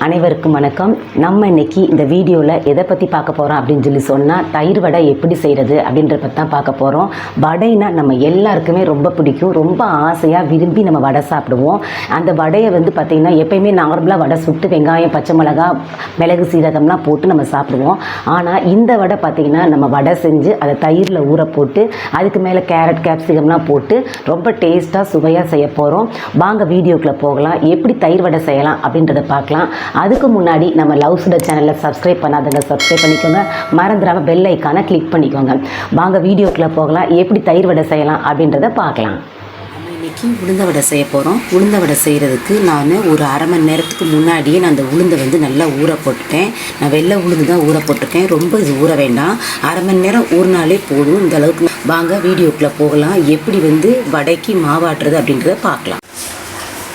அனைவருக்கும் வணக்கம். நம்ம இன்னைக்கு இந்த வீடியோவில் எதை பற்றி பார்க்க போகிறோம் அப்படின்னு சொன்னால் தயிர் வடை எப்படி செய்கிறது அப்படின்றத பற்றி தான் பார்க்க போகிறோம். வடைனா நம்ம எல்லாருக்குமே ரொம்ப பிடிக்கும், ரொம்ப ஆசையாக விரும்பி நம்ம வடை சாப்பிடுவோம். அந்த வடையை பார்த்திங்கன்னா எப்பயுமே நார்மலாக வடை சுட்டு வெங்காயம், பச்சை மிளகா, மிளகு, சீரகம்லாம் போட்டு நம்ம சாப்பிடுவோம். ஆனால் இந்த வடை பார்த்திங்கன்னா நம்ம வடை செஞ்சு அதை தயிரில் ஊற போட்டு அதுக்கு மேலே கேரட், கேப்சிகம்லாம் போட்டு ரொம்ப டேஸ்ட்டாக சுவையாக செய்ய போகிறோம். வாங்க வீடியோக்குள்ளே போகலாம். எப்படி தயிர் வடை செய்யலாம் அப்படின்றத பார்க்கலாம். அதுக்கு முன்னாடி நம்ம லவ்சுடர் சேனலில் சப்ஸ்கிரைப் பண்ணாதவங்க சப்ஸ்கிரைப் பண்ணிக்கோங்க, மறந்துடாமல் பெல் ஐக்கானை கிளிக் பண்ணிக்கோங்க. வாங்க வீடியோக்குள்ளே போகலாம். எப்படி தயிர் வடை செய்யலாம் அப்படின்றத பார்க்கலாம். நம்ம இன்றைக்கி உளுந்த வடை செய்ய போகிறோம். உளுந்த வடை செய்கிறதுக்கு நான் ஒரு அரை மணி நேரத்துக்கு முன்னாடியே நான் அந்த உளுந்தை நல்லா ஊற போட்டுட்டேன். நான் வெள்ளை உளுந்து தான் ஊற போட்டிருக்கேன், ரொம்ப இது ஊற வேண்டாம். அரை மணி நேரம் ஊறினாலே போதும். இந்த அளவுக்கு. வாங்க வீடியோக்குள்ளே போகலாம். எப்படி வடைக்கு மாவாட்டுறது அப்படின்றத பார்க்கலாம்.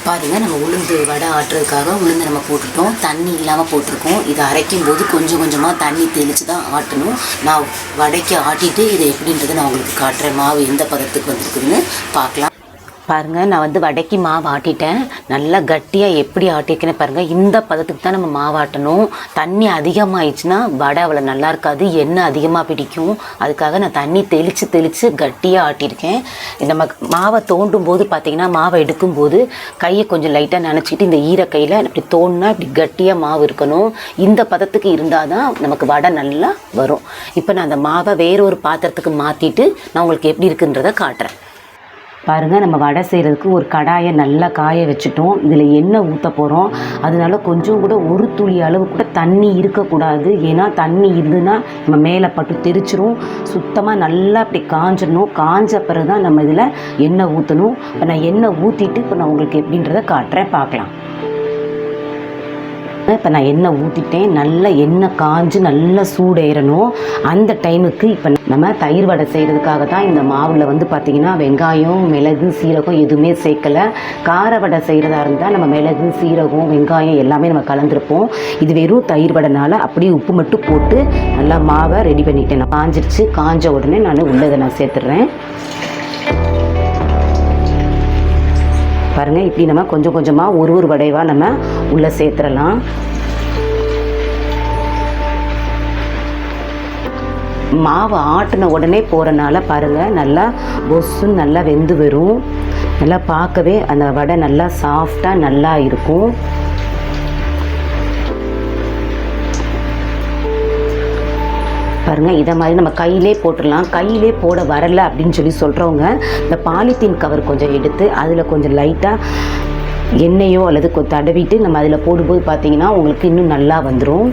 பாருங்கள், நம்ம உளுந்து வடை ஆட்டுறதுக்காக உளுந்து நம்ம போட்டுட்டோம். தண்ணி இல்லாமல் போட்டிருக்கோம். இதை அரைக்கும் போது கொஞ்சம் கொஞ்சமாக தண்ணி தெளித்து தான் ஆட்டணும். நான் வடைக்கு ஆட்டிட்டு இதை எப்படின்றத நான் உங்களுக்கு காட்டுறேன். மாவு எந்த பதத்துக்கு வந்துருக்குதுன்னு பார்க்கலாம். பாருங்கள், நான் வடைக்கு மாவு ஆட்டிட்டேன். நல்லா கட்டியாக எப்படி ஆட்டியிருக்கேன்னு பாருங்கள். இந்த பதத்துக்கு தான் நம்ம மாவாட்டணும். தண்ணி அதிகமாகிடுச்சுன்னா வடை அவ்வளோ நல்லா இருக்காது, எண்ணெய் அதிகமாக பிடிக்கும். அதுக்காக நான் தண்ணி தெளித்து கட்டியாக ஆட்டியிருக்கேன். நம்ம மாவை தோண்டும் போது பார்த்திங்கன்னா, மாவை எடுக்கும்போது கையை கொஞ்சம் லைட்டாக நினச்சிட்டு இந்த ஈரக்கையில் இப்படி தோணுனா இப்படி கட்டியாக மாவு இருக்கணும். இந்த பதத்துக்கு இருந்தால் தான் நமக்கு வடை நல்லா வரும். இப்போ நான் அந்த மாவை வேறொரு பாத்திரத்துக்கு மாற்றிட்டு நான் உங்களுக்கு எப்படி இருக்குன்றதை காட்டுறேன். பாருங்கள், நம்ம வடை செய்கிறதுக்கு ஒரு கடாயை நல்லா காய வச்சுட்டோம். இதில் எண்ணெய் ஊற்ற போகிறோம். அதனால கொஞ்சம் கூட ஒரு துளி அளவு கூட தண்ணி இருக்கக்கூடாது. ஏன்னா தண்ணி இருந்துன்னா நம்ம மேலே பட்டு தெரிச்சிரும். சுத்தமாக நல்லா அப்படி காஞ்சிடணும். காஞ்ச பிறகு தான் நம்ம இதில் எண்ணெய் ஊற்றணும். இப்போ நான் எண்ணெய் ஊற்றிட்டு இப்போ நான் உங்களுக்கு எப்படின்றத காட்டுறேன், பார்க்கலாம். இப்போ நான் எண்ணெய் ஊற்றிட்டேன். நல்லா எண்ணெய் காஞ்சு நல்லா சூடேறணும். அந்த டைமுக்கு இப்போ நம்ம தயிர் வடை செய்கிறதுக்காக தான் இந்த மாவில் பார்த்திங்கன்னா வெங்காயம், மிளகு, சீரகம் எதுவுமே சேர்க்கலை. கார வடை செய்கிறதா இருந்தால் நம்ம மிளகு, சீரகம், வெங்காயம் எல்லாமே நம்ம கலந்துருப்போம். இது வெறும் தயிர் வடைனால அப்படியே உப்பு மட்டும் போட்டு நல்லா மாவை ரெடி பண்ணிட்டேன். நான் காஞ்சிருச்சு. காஞ்ச உடனே நான் உள்ளதை நான் சேர்த்துட்றேன். பாருங்கள், இப்படி நம்ம கொஞ்சம் கொஞ்சமாக ஒரு வடைவாக நம்ம உள்ளே சேர்த்துடலாம். மாவு ஆட்டின உடனே போகிறனால பாருங்கள், நல்லா பொஸ்ஸுன்னு நல்லா வெந்து வரும். நல்லா பார்க்கவே அந்த வடை நல்லா சாஃப்டாக நல்லா இருக்கும். பாருங்கள், இதை மாதிரி நம்ம கையிலே போட்டுடலாம். கையிலே போட வரலை அப்படின்னு சொல்கிறவங்க இந்த பாலித்தீன் கவர் கொஞ்சம் எடுத்து அதில் கொஞ்சம் லைட்டாக எண்ணெயோ அல்லது தடவிட்டு நம்ம அதில் போடும்போது பார்த்திங்கன்னா உங்களுக்கு இன்னும் நல்லா வந்துடும்.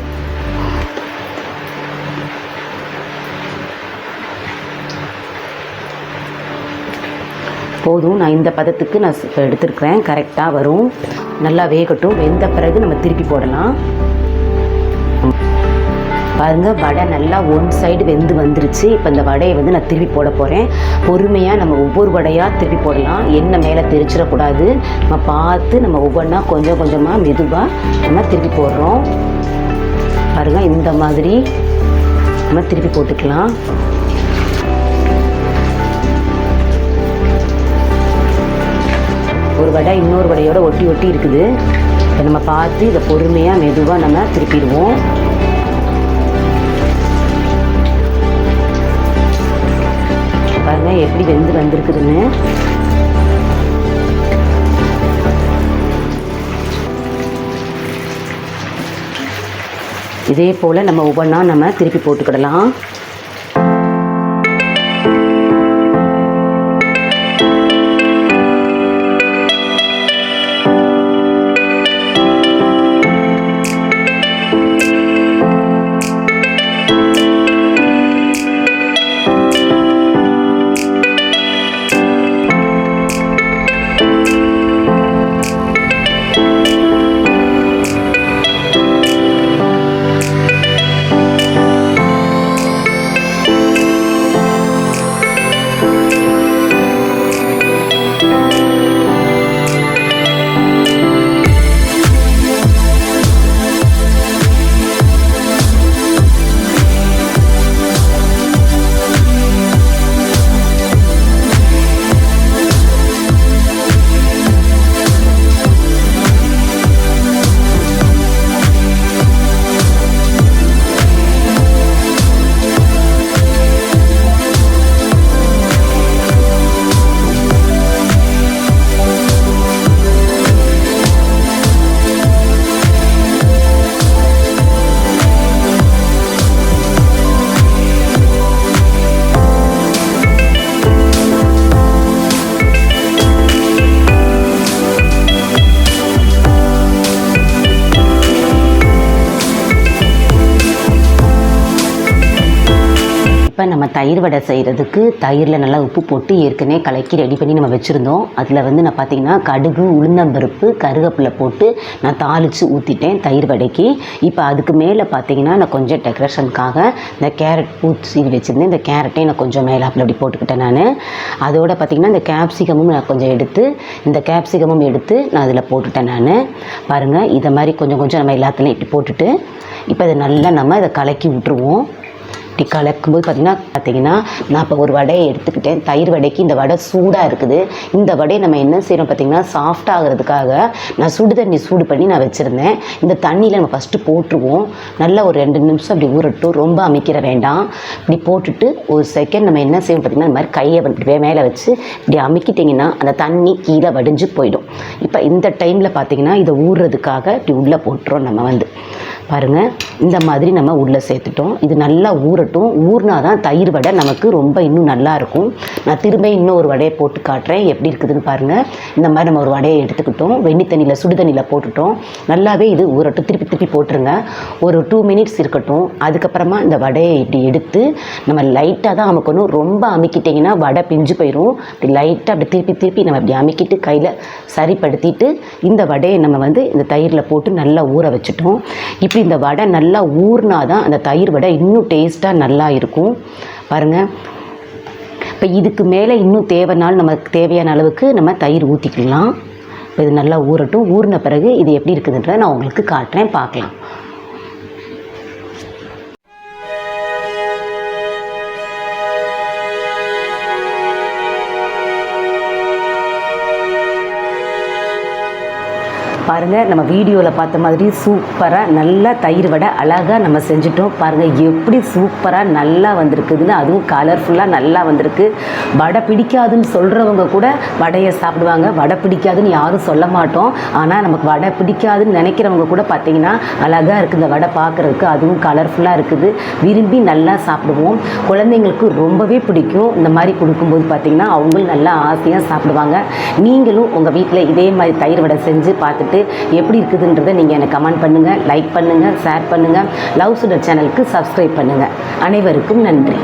போதும். நான் இந்த பதத்துக்கு நான் எடுத்துருக்கிறேன். கரெக்டாக வரும். நல்லா வேகட்டும். வெந்த பிறகு நம்ம திருப்பி போடலாம். பாருங்கள், வடை நல்லா ஒன் சைடு வெந்து வந்துருச்சு. இப்போ இந்த வடையை நான் திருப்பி போட போகிறேன். பொறுமையாக நம்ம ஒவ்வொரு வடையாக திருப்பி போடலாம். எண்ணெய் மேலே தெரிச்சிடக்கூடாது. நம்ம பார்த்து நம்ம ஒவ்வொன்றா கொஞ்சம் கொஞ்சமாக மெதுவாக நம்ம திருப்பி போடுறோம். பாருங்கள், இந்த மாதிரி நம்ம திருப்பி போட்டுக்கலாம். ஒரு வடை இன்னொரு வடையோட ஒட்டி ஒட்டி இருக்குது. இப்போ நம்ம பார்த்து இதை பொறுமையாக மெதுவாக நம்ம திருப்பிடுவோம். பாருங்கள், எப்படி வெந்து வந்திருக்குதுன்னு. இதே போல் நம்ம ஒவ்வொன்றா நம்ம திருப்பி போட்டுக்கிடலாம். இப்போ நம்ம தயிர் வடை செய்கிறதுக்கு தயிரில் நல்லா உப்பு போட்டு ஏற்கனவே கலக்கி ரெடி பண்ணி நம்ம வச்சுருந்தோம். அதில் வந்து நான் பார்த்திங்கன்னா கடுகு, உளுந்தம்பருப்பு, கருவேப்பிலை போட்டு நான் தாளித்து ஊற்றிட்டேன் தயிர் வடைக்கு. இப்போ அதுக்கு மேலே பார்த்திங்கன்னா நான் கொஞ்சம் டெக்கரேஷனுக்காக இந்த கேரட் சீவி வச்சுருந்தேன். இந்த கேரட்டையும் நான் கொஞ்சம் மேலாப்பில் அப்படி போட்டுக்கிட்டேன். நான் அதோடு பார்த்திங்கன்னா இந்த கேப்சிகமும் நான் கொஞ்சம் எடுத்து நான் அதில் போட்டுட்டேன். நான் பாருங்கள், இதை மாதிரி கொஞ்சம் கொஞ்சம் நம்ம எல்லாத்துலையும் இப்படி போட்டுட்டு இப்போ இதை நல்லா நம்ம இதை கலக்கி விட்டுருவோம். இப்படி கலக்கும்போது பார்த்திங்கன்னா நான் இப்போ ஒரு வடையை எடுத்துக்கிட்டேன். தயிர் வடைக்கு இந்த வடை சூடாக இருக்குது. இந்த வடையை நம்ம என்ன செய்கிறோம் பார்த்திங்கன்னா, சாஃப்டாகிறதுக்காக நான் சுடு தண்ணி சூடு பண்ணி நான் வச்சுருந்தேன். இந்த தண்ணியில் நம்ம ஃபஸ்ட்டு போட்டுருவோம். நல்லா ஒரு 2 நிமிஷம் அப்படி ஊறட்டும், ரொம்ப அமைக்கிற வேண்டாம். இப்படி போட்டுட்டு ஒரு செகண்ட் நம்ம என்ன செய்யணும் பார்த்திங்கன்னா, இந்த மாதிரி கையை இப்படி மேலே வச்சு இப்படி அமைக்கிட்டிங்கன்னா அந்த தண்ணி கீழே வடிஞ்சு போயிடும். இப்போ இந்த டைமில் பார்த்திங்கன்னா இதை ஊறுறதுக்காக இப்படி உள்ளே போட்டுறோம். நம்ம வந்து பாருங்கள், இந்த மாதிரி நம்ம உள்ளே சேர்த்துட்டோம். இது நல்லா ஊறட்டும். ஊறினா தான் தயிர் வடை நமக்கு ரொம்ப இன்னும் நல்லாயிருக்கும். நான் திரும்ப இன்னும் ஒரு வடையை போட்டு காட்டுறேன் எப்படி இருக்குதுன்னு பாருங்கள். இந்த மாதிரி நம்ம ஒரு வடையை எடுத்துக்கிட்டோம். வெந்நி தண்ணியில் சுடு தண்ணியில் போட்டுட்டோம். நல்லாவே இது ஊறட்டும். திருப்பி போட்டுருங்க. ஒரு 2 மினிட்ஸ் இருக்கட்டும். அதுக்கப்புறமா இந்த வடையை இப்படி எடுத்து நம்ம லைட்டாக தான் அமுக்கணும். ரொம்ப அமுக்கிட்டிங்கன்னா வடை பிஞ்சு போயிடும். இப்படி லைட்டாக அப்படி திருப்பி நம்ம இப்படி அமுக்கிட்டு கையில் சரிப்படுத்திட்டு இந்த வடையை நம்ம வந்து இந்த தயிரில் போட்டு நல்லா ஊற வச்சுட்டோம். இப்படி இந்த வடை நல்லா ஊறினா தான் அந்த தயிர் வடை இன்னும் டேஸ்ட்டாக நல்லா இருக்கும். பாருங்கள், இப்போ இதுக்கு மேலே இன்னும் தேவைனாலும் நமக்கு தேவையான அளவுக்கு நம்ம தயிர் ஊற்றிக்கலாம். இப்போ இது நல்லா ஊறட்டும். ஊறின பிறகு இது எப்படி இருக்குதுன்றதை நான் உங்களுக்கு காட்டுறேன், பார்க்கலாம். பாருங்கள், நம்ம வீடியோவில் பார்த்த மாதிரி சூப்பராக நல்லா தயிர் வடை அழகாக நம்ம செஞ்சுட்டோம். பாருங்கள் எப்படி சூப்பராக நல்லா வந்திருக்குதுன்னு, அதுவும் கலர்ஃபுல்லாக நல்லா வந்திருக்கு. வடை பிடிக்காதுன்னு சொல்கிறவங்க கூட வடையை சாப்பிடுவாங்க. வடை பிடிக்காதுன்னு யாரும் சொல்ல மாட்டோம். ஆனால் நமக்கு வடை பிடிக்காதுன்னு நினைக்கிறவங்க கூட பார்த்திங்கன்னா அழகாக இருக்குது இந்த வடை பார்க்குறதுக்கு. அதுவும் கலர்ஃபுல்லாக இருக்குது. விரும்பி நல்லா சாப்பிடுவோம். குழந்தைங்களுக்கு ரொம்பவே பிடிக்கும். இந்த மாதிரி கொடுக்கும்போது பார்த்திங்கன்னா அவங்களும் நல்லா ஆசையாக சாப்பிடுவாங்க. நீங்களும் உங்கள் வீட்டில் இதே மாதிரி தயிர் வடை செஞ்சு பார்த்துட்டு எப்படி இருக்குதுன்றதை நீங்கள் எனக்கு கமெண்ட் பண்ணுங்கள், லைக் பண்ணுங்கள், ஷேர் பண்ணுங்கள். லவ்சுடர் சேனலுக்கு சப்ஸ்கிரைப் பண்ணுங்கள். அனைவருக்கும் நன்றி.